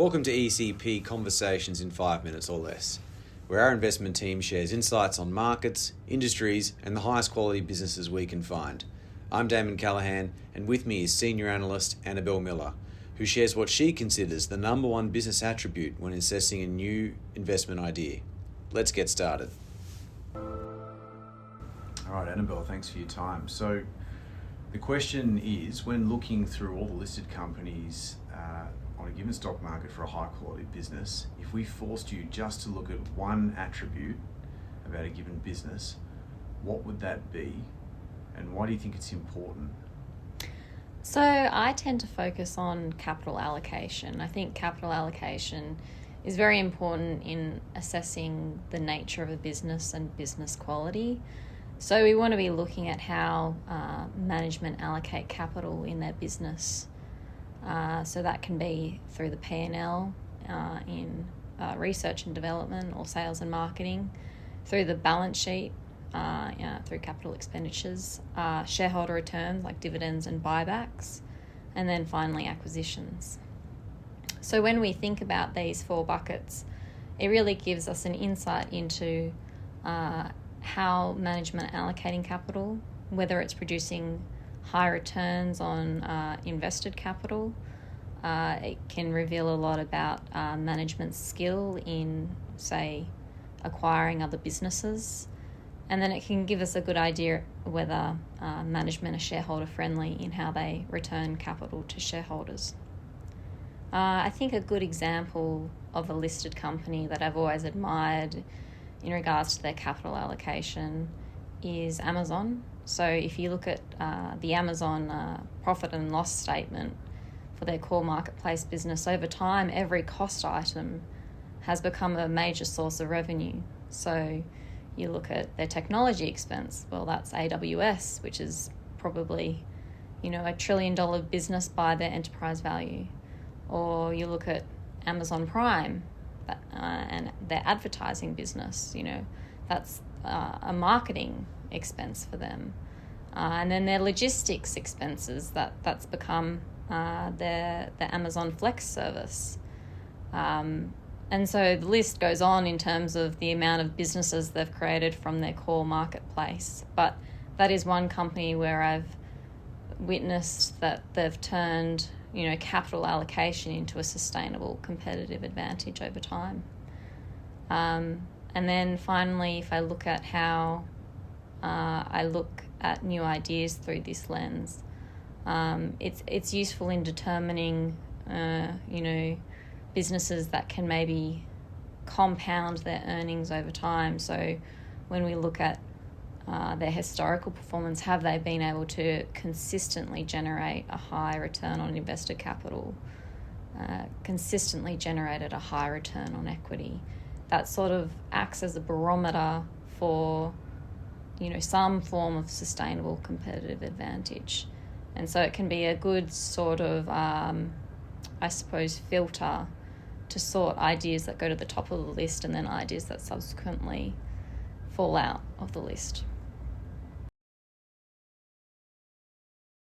Welcome to ECP Conversations in 5 minutes or less, where our investment team shares insights on markets, industries, and the highest quality businesses we can find. I'm Damon Callahan, and with me is Senior Analyst Annabelle Miller, who shares what she considers the number one business attribute when assessing a new investment idea. Let's get started. All right, Annabelle, thanks for your time. So the question is, when looking through all the listed companies on a given stock market for a high quality business, if we forced you just to look at one attribute about a given business, what would that be, and why do you think it's important? So I tend to focus on capital allocation. I think capital allocation is very important in assessing the nature of a business and business quality. So we want to be looking at how management allocate capital in their business. So that can be through the P&L in research and development or sales and marketing, through the balance sheet, through capital expenditures, shareholder returns like dividends and buybacks, and then finally acquisitions. So when we think about these four buckets, it really gives us an insight into how management allocating capital, whether it's producing high returns on invested capital. It can reveal a lot about management's skill in, say, acquiring other businesses. And then it can give us a good idea whether management are shareholder friendly in how they return capital to shareholders. I think a good example of a listed company that I've always admired in regards to their capital allocation is Amazon. So if you look at the Amazon profit and loss statement for their core marketplace business, over time, every cost item has become a major source of revenue. So you look at their technology expense, well, that's AWS, which is probably, $1 trillion business by their enterprise value. Or you look at Amazon Prime and their advertising business, that's a marketing expense for them. And then their logistics expenses, that's become the Amazon Flex service. And so the list goes on in terms of the amount of businesses they've created from their core marketplace. But that is one company where I've witnessed that they've turned, capital allocation into a sustainable competitive advantage over time. And then finally, if I look at how I look at new ideas through this lens, it's useful in determining, businesses that can maybe compound their earnings over time. So when we look at their historical performance, have they been able to consistently generate a high return on invested capital, consistently generated a high return on equity? That sort of acts as a barometer for, some form of sustainable competitive advantage. And so it can be a good sort of, filter to sort ideas that go to the top of the list and then ideas that subsequently fall out of the list.